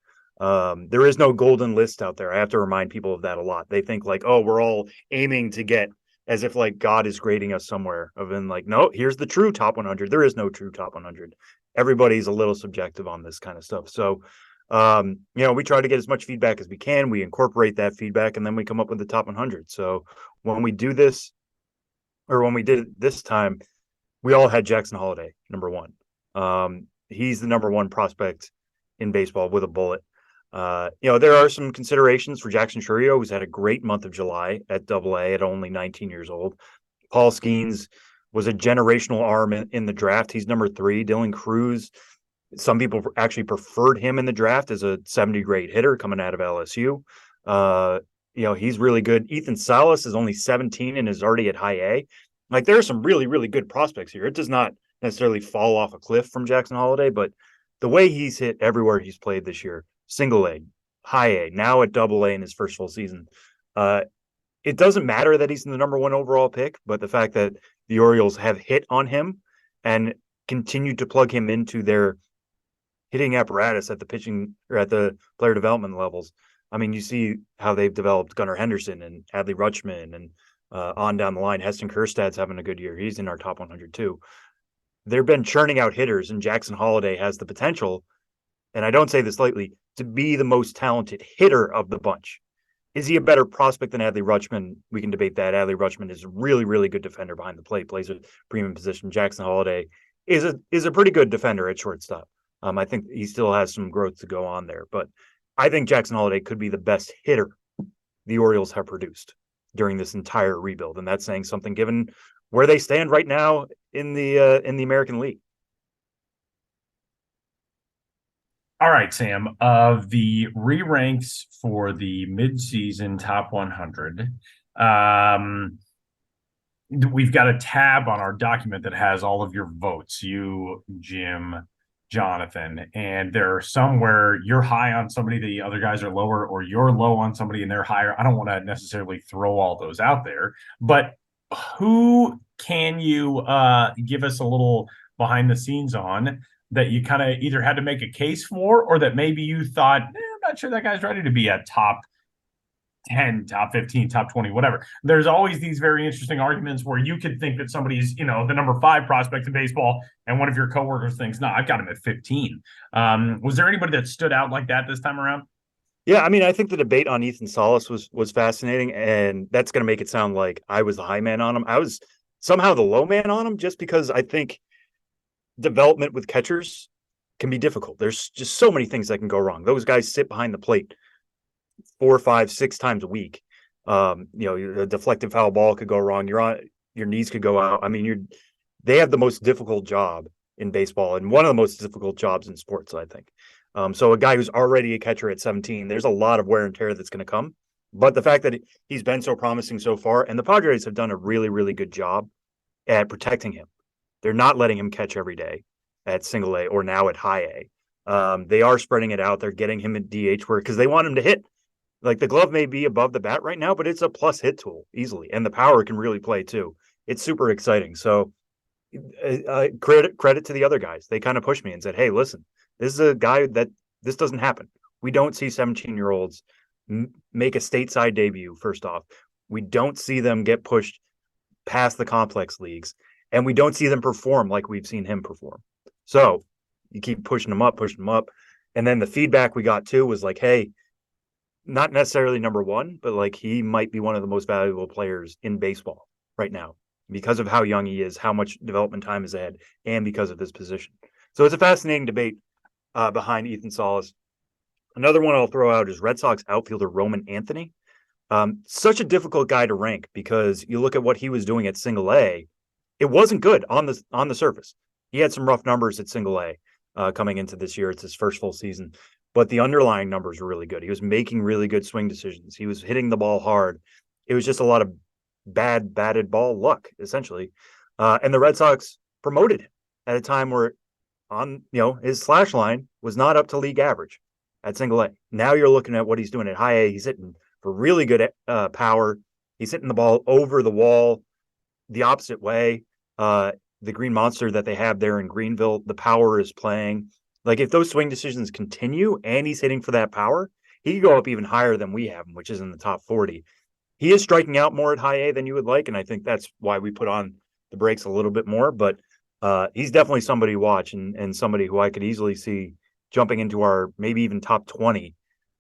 There is no golden list out there. I have to remind people of that a lot. They think like, oh, we're all aiming to get, as if like God is grading us somewhere. Of in like, no, here's the true top 100. There is no true top 100. Everybody's a little subjective on this kind of stuff. So, we try to get as much feedback as we can. We incorporate that feedback, and then we come up with the top 100. So when we do this, or when we did it this time, we all had Jackson Holliday, number 1. He's the number 1 prospect in baseball with a bullet. There are some considerations for Jackson Churio, who's had a great month of July at Double-A at only 19 years old. Paul Skeens was a generational arm in the draft. He's number 3. Dylan Cruz, some people actually preferred him in the draft as a 70-grade hitter coming out of LSU. He's really good. Ethan Salas is only 17 and is already at high A. Like, there are some really, really good prospects here. It does not necessarily fall off a cliff from Jackson Holliday, but the way he's hit everywhere he's played this year, single A, high A, now at Double-A in his first full season. It doesn't matter that he's in the number 1 overall pick, but the fact that the Orioles have hit on him and continued to plug him into their hitting apparatus at the pitching or at the player development levels. I mean, you see how they've developed Gunnar Henderson and Adley Rutschman and on down the line. Heston Kjerstad's having a good year. He's in our top 100 too. They've been churning out hitters, and Jackson Holliday has the potential, and I don't say this lightly, to be the most talented hitter of the bunch. Is he a better prospect than Adley Rutschman? We can debate that. Adley Rutschman is a really, really good defender behind the plate, plays a premium position. Jackson Holliday is a pretty good defender at shortstop. I think he still has some growth to go on there, but I think Jackson Holliday could be the best hitter the Orioles have produced during this entire rebuild, and that's saying something given where they stand right now in the American League.
All right, Sam. Of the re-ranks for the mid-season top 100, we've got a tab on our document that has all of your votes. You, Jim, Jonathan, and there are some where you're high on somebody, the other guys are lower, or you're low on somebody and they're higher. I don't want to necessarily throw all those out there, but who can you give us a little behind the scenes on that you kind of either had to make a case for, or that maybe you thought, I'm not sure that guy's ready to be at top 10, top 15, top 20, whatever. There's always these very interesting arguments where you could think that somebody's, the number 5 prospect in baseball, and one of your coworkers thinks, no, I've got him at 15. Was there anybody that stood out like that this time around?
Yeah, I mean, I think the debate on Ethan Salas was fascinating, and that's going to make it sound like I was the high man on him. I was somehow the low man on him, just because I think development with catchers can be difficult. There's just so many things that can go wrong. Those guys sit behind the plate 4, 5, 6 times a week. A deflected foul ball could go wrong. Your knees could go out. I mean, they have the most difficult job in baseball, and one of the most difficult jobs in sports, I think. So a guy who's already a catcher at 17, there's a lot of wear and tear that's going to come. But the fact that he's been so promising so far, and the Padres have done a really, really good job at protecting him. They're not letting him catch every day at single A or now at high A. They are spreading it out. They're getting him at DH work because they want him to hit. Like, the glove may be above the bat right now, but it's a plus hit tool easily. And the power can really play too. It's super exciting. So credit to the other guys. They kind of pushed me and said, hey, listen, this is a guy that this doesn't happen. We don't see 17-year-olds make a stateside debut, first off. We don't see them get pushed past the complex leagues, and we don't see them perform like we've seen him perform. So you keep pushing them up. And then the feedback we got too was like, hey, not necessarily number 1, but like he might be one of the most valuable players in baseball right now. because of how young he is, how much development time is ahead, and because of his position. So it's a fascinating debate behind Ethan Salas. Another one I'll throw out is Red Sox outfielder Roman Anthony. Such a difficult guy to rank because you look at what he was doing at Single A, it wasn't good on the surface. He had some rough numbers at Single A coming into this year. It's his first full season, but the underlying numbers were really good. He was making really good swing decisions. He was hitting the ball hard. It was just a lot of bad batted ball luck, essentially. And the Red Sox promoted him at a time where his slash line was not up to league average at Single A. Now you're looking at what he's doing at High A. He's hitting for really good power. He's hitting the ball over the wall the opposite way. The Green Monster that they have there in Greenville, the power is playing. Like, if those swing decisions continue and he's hitting for that power, he could go up even higher than we have him, which is in the top 40. He is striking out more at High A than you would like, and I think that's why we put on the brakes a little bit more. But he's definitely somebody to watch and somebody who I could easily see jumping into our maybe even top 20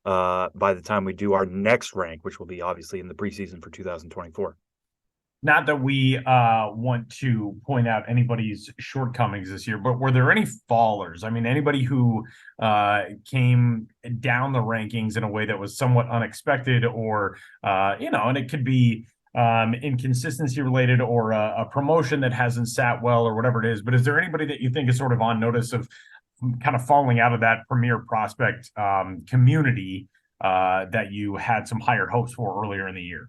by the time we do our next rank, which will be obviously in the preseason for 2024.
Not that we want to point out anybody's shortcomings this year, but were there any fallers? I mean, anybody who came down the rankings in a way that was somewhat unexpected, or and it could be inconsistency related, or a promotion that hasn't sat well, or whatever it is. But is there anybody that you think is sort of on notice of kind of falling out of that premier prospect community that you had some higher hopes for earlier in the year?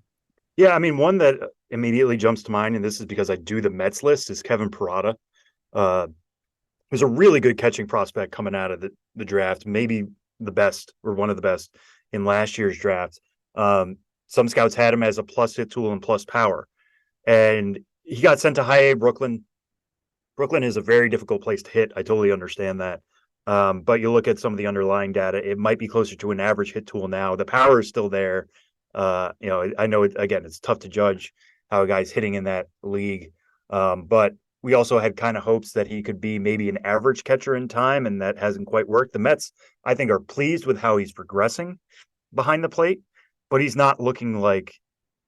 Yeah, I mean, one that immediately jumps to mind, and this is because I do the Mets list, is Kevin Parada. Who's a really good catching prospect coming out of the draft, maybe the best or one of the best in last year's draft. Some scouts had him as a plus hit tool and plus power. And he got sent to High A Brooklyn. Brooklyn is a very difficult place to hit. I totally understand that. But you look at some of the underlying data, it might be closer to an average hit tool now. The power is still there. I know it's tough to judge how a guy's hitting in that league. But we also had kind of hopes that he could be maybe an average catcher in time, and that hasn't quite worked. The Mets, I think, are pleased with how he's progressing behind the plate, but he's not looking like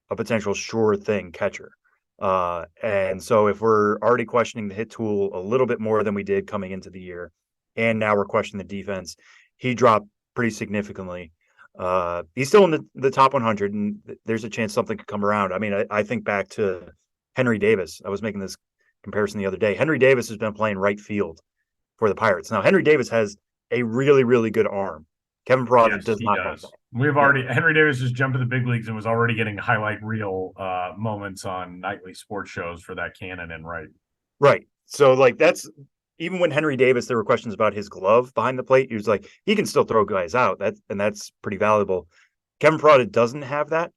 a potential sure thing catcher. And so if we're already questioning the hit tool a little bit more than we did coming into the year, and now we're questioning the defense, he dropped pretty significantly. He's still in the top 100, and there's a chance something could come around. I mean, I think back to Henry Davis. I was making this comparison the other day. Henry Davis has been playing right field for the Pirates. Now, Henry Davis has a really, really good arm. Kevin Parada does not.
Henry Davis just jumped to the big leagues and was already getting highlight reel moments on nightly sports shows for that cannon and right.
Right. So, like, that's even when Henry Davis, there were questions about his glove behind the plate. He was like, he can still throw guys out. That's pretty valuable. Kevin Parada doesn't have that.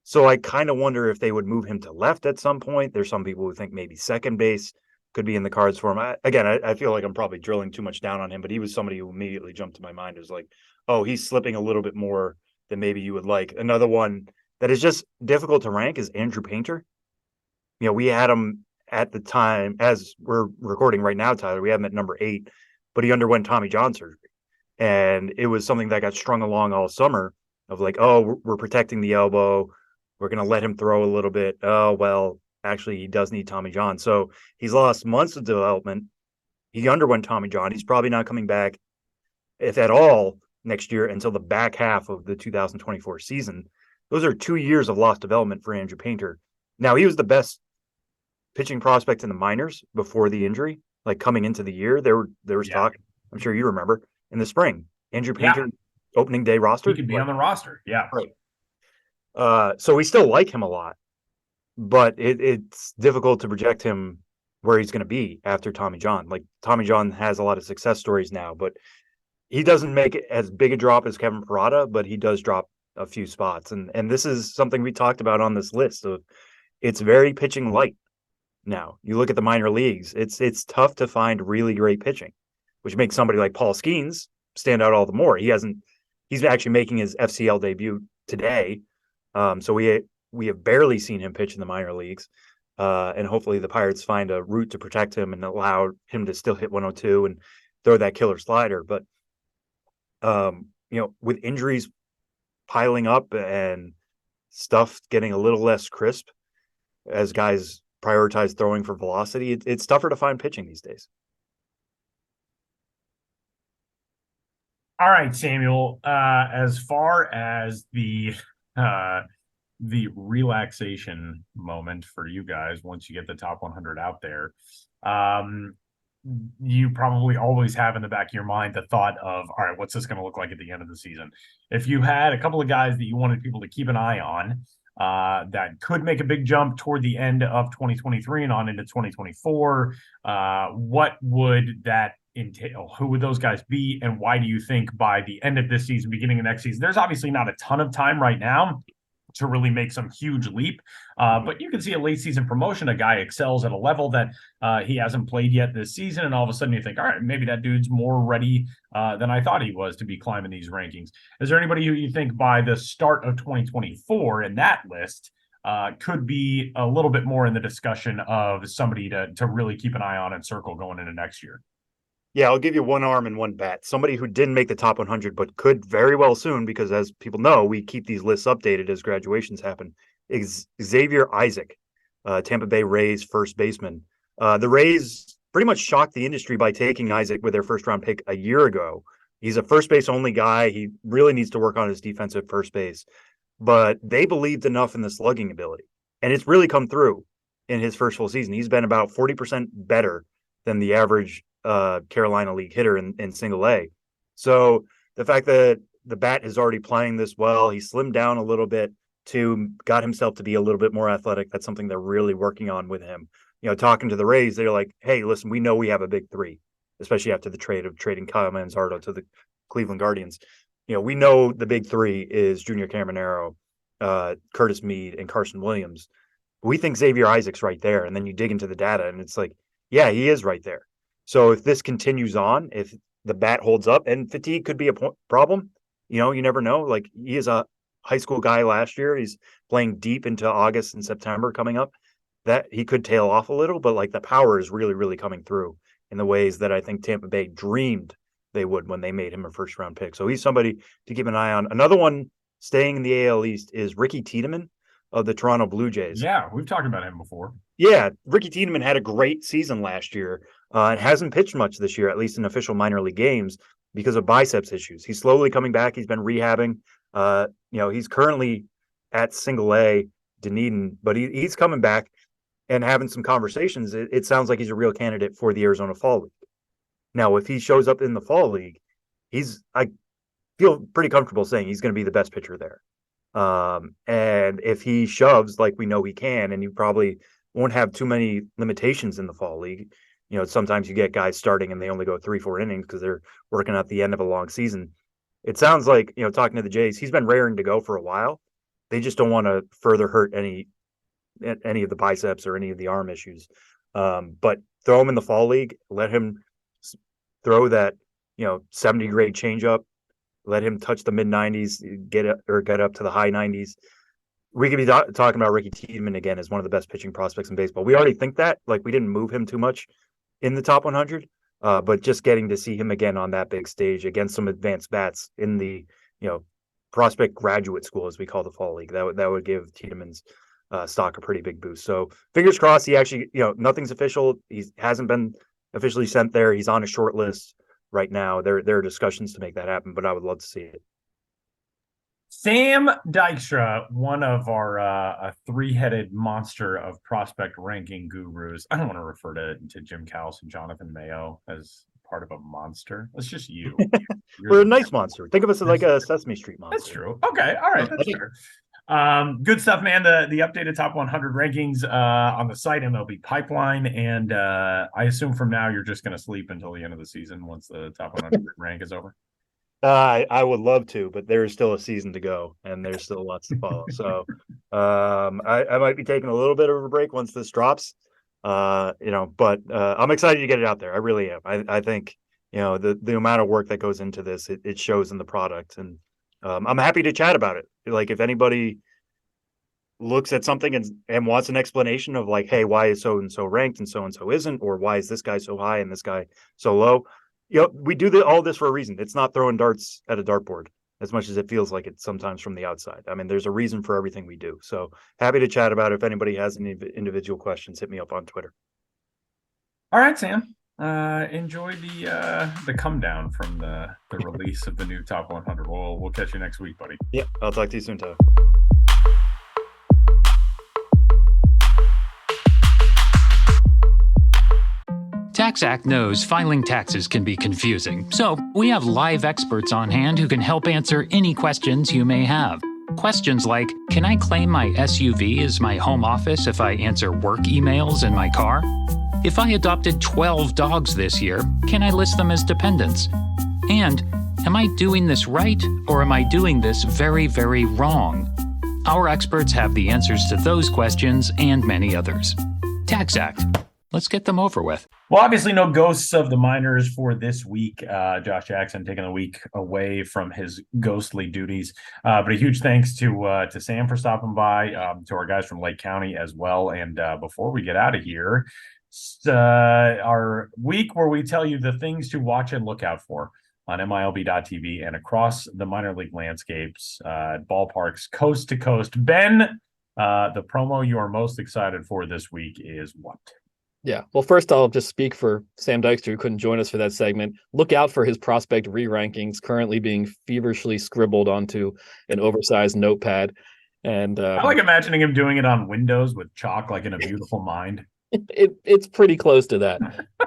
So I kind of wonder if they would move him to left at some point. There's some people who think maybe second base could be in the cards for him. I feel like I'm probably drilling too much down on him, but he was somebody who immediately jumped to my mind. It was like, oh, he's slipping a little bit more than maybe you would like. Another one that is just difficult to rank is Andrew Painter. We had him at the time, as we're recording right now, Tyler, we have him at number 8, but he underwent Tommy John surgery. And it was something that got strung along all summer of like, oh, we're protecting the elbow. We're going to let him throw a little bit. Oh, well, actually, he does need Tommy John. So he's lost months of development. He underwent Tommy John. He's probably not coming back, if at all, next year until the back half of the 2024 season. Those are 2 years of lost development for Andrew Painter. Now, he was the best pitching prospect in the minors before the injury. Like, coming into the year, there was talk, I'm sure you remember, in the spring. Andrew Painter, opening day roster.
He could be on the roster. Yeah.
Right. So we still like him a lot, but it's difficult to project him where he's going to be after Tommy John. Like, Tommy John has a lot of success stories now, but he doesn't make it as big a drop as Kevin Parada, but he does drop a few spots. And this is something we talked about on this list of, it's very pitching light. Now, you look at the minor leagues, it's tough to find really great pitching, which makes somebody like Paul Skeens stand out all the more. He's actually making his FCL debut today. So we have barely seen him pitch in the minor leagues. And hopefully the Pirates find a route to protect him and allow him to still hit 102 and throw that killer slider. But, with injuries piling up and stuff getting a little less crisp as guys prioritize throwing for velocity. It's tougher to find pitching these days.
All right, Samuel. As far as the relaxation moment for you guys once you get the top 100 out there, you probably always have in the back of your mind the thought of, all right, what's this going to look like at the end of the season? If you had a couple of guys that you wanted people to keep an eye on that could make a big jump toward the end of 2023 and on into 2024, what would that entail? Who would those guys be, and why do you think by the end of this season, beginning of next season, there's obviously not a ton of time right now to really make some huge leap, but you can see a late season promotion, a guy excels at a level that he hasn't played yet this season, and all of a sudden you think, all right, maybe that dude's more ready than I thought he was to be climbing these rankings. Is there anybody who you think by the start of 2024 in that list could be a little bit more in the discussion of somebody to really keep an eye on and circle going into next year?
Yeah, I'll give you one arm and one bat. Somebody who didn't make the top 100, but could very well soon, because as people know, we keep these lists updated as graduations happen, is Xavier Isaac, Tampa Bay Rays first baseman. The Rays pretty much shocked the industry by taking Isaac with their first round pick a year ago. He's a first base only guy. He really needs to work on his defensive first base, but they believed enough in the slugging ability, and it's really come through in his first full season. He's been about 40% better than the average Carolina League hitter in single A. So the fact that the bat is already playing this well, he slimmed down a little bit got himself to be a little bit more athletic. That's something they're really working on with him. Talking to the Rays, they're like, hey, listen, we know we have a big three, especially after the trade of trading Kyle Manzardo to the Cleveland Guardians. We know the big three is Junior Caminero, Curtis Mead, and Carson Williams. We think Xavier Isaac's right there. And then you dig into the data and it's like, yeah, he is right there. So if this continues on, if the bat holds up, and fatigue could be a problem, you never know. Like, he is a high school guy last year. He's playing deep into August and September coming up. That he could tail off a little, but like the power is really, really coming through in the ways that I think Tampa Bay dreamed they would when they made him a first round pick. So he's somebody to keep an eye on. Another one staying in the AL East is Ricky Tiedemann of the Toronto Blue Jays.
Yeah, we've talked about him before.
Yeah, Ricky Tiedemann had a great season last year and hasn't pitched much this year, at least in official minor league games, because of biceps issues. He's slowly coming back. He's been rehabbing. He's currently at single A, Dunedin, but he's coming back and having some conversations. It sounds like he's a real candidate for the Arizona Fall League. Now, if he shows up in the Fall League, I feel pretty comfortable saying he's going to be the best pitcher there. And if he shoves like we know he can, and you probably won't have too many limitations in the Fall League. Sometimes you get guys starting and they only go 3-4 innings because they're working at the end of a long season. It sounds like, talking to the Jays, he's been raring to go for a while. They just don't want to further hurt any of the biceps or any of the arm issues. But throw him in the Fall League, let him throw that, 70 grade changeup, let him touch the mid 90s, get up to the high 90s. We could be talking about Ricky Tiedemann again as one of the best pitching prospects in baseball. We already think that, like, we didn't move him too much in the top 100, but just getting to see him again on that big stage against some advanced bats in the, prospect graduate school, as we call the Fall League, that would give Tiedemann's stock a pretty big boost. So fingers crossed. He actually, nothing's official. He hasn't been officially sent there. He's on a short list right now. There are discussions to make that happen, but I would love to see it.
Sam Dykstra, one of our a three-headed monster of prospect ranking gurus. I don't want to refer to Jim Cowles and Jonathan Mayo as part of a monster. That's just you.
We're a nice monster. Think of us as like a Sesame Street monster.
That's true. Okay. All right. That's fair. Good stuff, man. The updated top 100 rankings on the site, MLB Pipeline. And I assume from now you're just going to sleep until the end of the season once the top 100 rank is over.
I would love to, but there's still a season to go, and there's still lots to follow. So I might be taking a little bit of a break once this drops, but I'm excited to get it out there. I really am. I think, the amount of work that goes into this, it shows in the product, and I'm happy to chat about it. Like, if anybody looks at something and wants an explanation of like, hey, why is so-and-so ranked and so isn't, or why is this guy so high and this guy so low? We do all this for a reason. It's not throwing darts at a dartboard. as much as it feels like it sometimes from the outside. I mean, there's a reason for everything we do. So happy to chat about it. If anybody has any individual questions, hit me up on Twitter.
All right, Sam. Enjoy the come down from the release of the new Top 100. We'll catch you next week, buddy.
Yeah, I'll talk to you soon, Tyler.
TaxAct knows filing taxes can be confusing, so we have live experts on hand who can help answer any questions you may have. Questions like, can I claim my SUV as my home office if I answer work emails in my car? If I adopted 12 dogs this year, can I list them as dependents? And, am I doing this right or am I doing this very, very wrong? Our experts have the answers to those questions and many others. TaxAct. Let's get them over with.
Well, obviously no ghosts of the minors for this week. Josh Jackson taking a week away from his ghostly duties. But a huge thanks to Sam for stopping by, to our guys from Lake County as well. And before we get out of here, our week where we tell you the things to watch and look out for on MILB.TV and across the minor league landscapes, ballparks, coast to coast. Ben, the promo you are most excited for this week is what?
Yeah. Well, first I'll just speak for Sam Dykstra, who couldn't join us for that segment. Look out for his prospect re-rankings currently being feverishly scribbled onto an oversized notepad. And
I like imagining him doing it on Windows with chalk, like in A Beautiful Mind.
It's pretty close to that.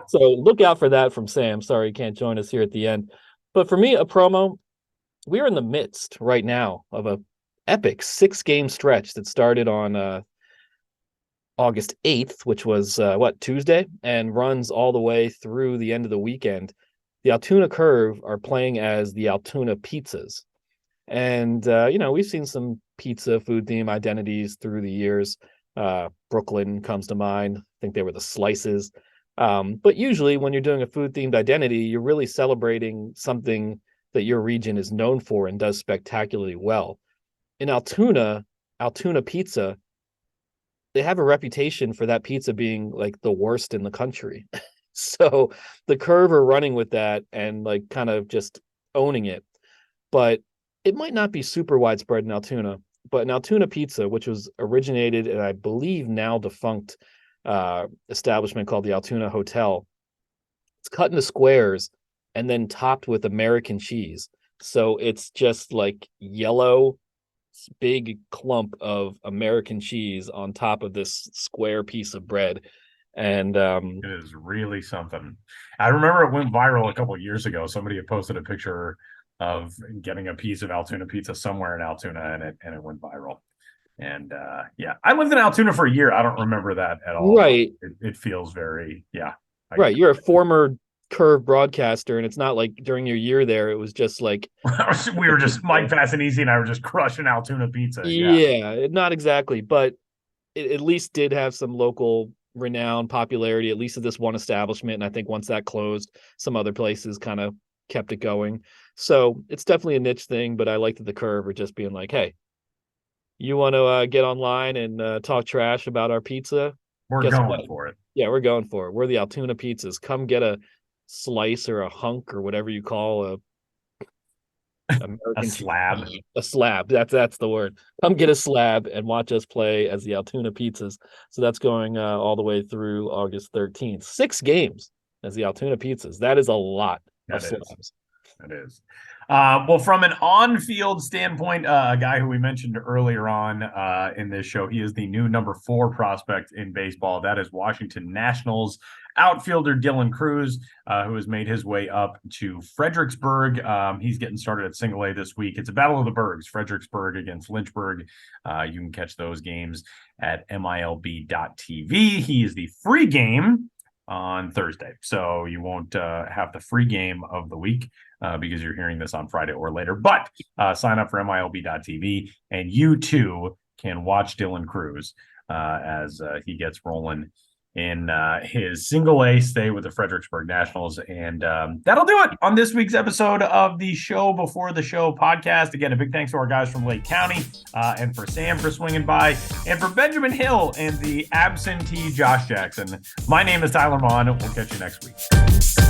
So look out for that from Sam. Sorry, he can't join us here at the end. But for me, a promo, we're in the midst right now of a epic 6-game stretch that started on August 8th, which was Tuesday, and runs all the way through the end of the weekend. The Altoona Curve are playing as the Altoona Pizzas. And, we've seen some pizza food theme identities through the years. Brooklyn comes to mind. I think they were the Slices. But usually when you're doing a food themed identity, you're really celebrating something that your region is known for and does spectacularly well. In Altoona Pizza, they have a reputation for that pizza being like the worst in the country. So the Curve are running with that and like kind of just owning it. But it might not be super widespread in Altoona, but in Altoona Pizza, which was originated in, I believe, now defunct establishment called the Altoona Hotel, it's cut into squares and then topped with American cheese. So it's just like yellow, big clump of American cheese on top of this square piece of bread. And
it is really something. I remember it went viral a couple of years ago. Somebody had posted a picture of getting a piece of Altoona pizza somewhere in Altoona, and it went viral. And I lived in Altoona for a year. I don't remember that at all.
Right.
It feels very
right. You're a former Curve broadcaster, and it's not like during your year there it was just like
we were just Mike Fast and Easy and I were just crushing Altoona pizza.
Yeah, not exactly, but it at least did have some local renown, popularity, at least at this one establishment. And I think once that closed, some other places kind of kept it going. So it's definitely a niche thing, but I like that the Curve are just being like, hey, you want to get online and talk trash about our pizza?
We're going for it.
Yeah, we're going for it. We're the Altoona Pizzas. Come get a slice or a hunk or whatever you call
a slab.
A slab. That's the word. Come get a slab and watch us play as the Altoona Pizzas. So that's going all the way through August 13th. 6 games as the Altoona Pizzas. That is a lot of slabs.
That is. Well, from an on-field standpoint, a guy who we mentioned earlier on in this show, he is the new number 4 prospect in baseball. That is Washington Nationals outfielder Dylan Cruz, who has made his way up to Fredericksburg. He's getting started at Single A this week. It's a battle of the Bergs, Fredericksburg against Lynchburg. You can catch those games at MILB.TV. He is the free game on Thursday, so you won't have the free game of the week because you're hearing this on Friday or later. But sign up for MILB.TV, and you too can watch Dylan Cruz as he gets rolling in his Single A stay with the Fredericksburg Nationals. And that'll do it on this week's episode of the Show Before the Show podcast. Again, a big thanks to our guys from Lake County, and for Sam for swinging by, and for Benjamin Hill and the absentee Josh Jackson. My name is Tyler Mon. We'll catch you next week.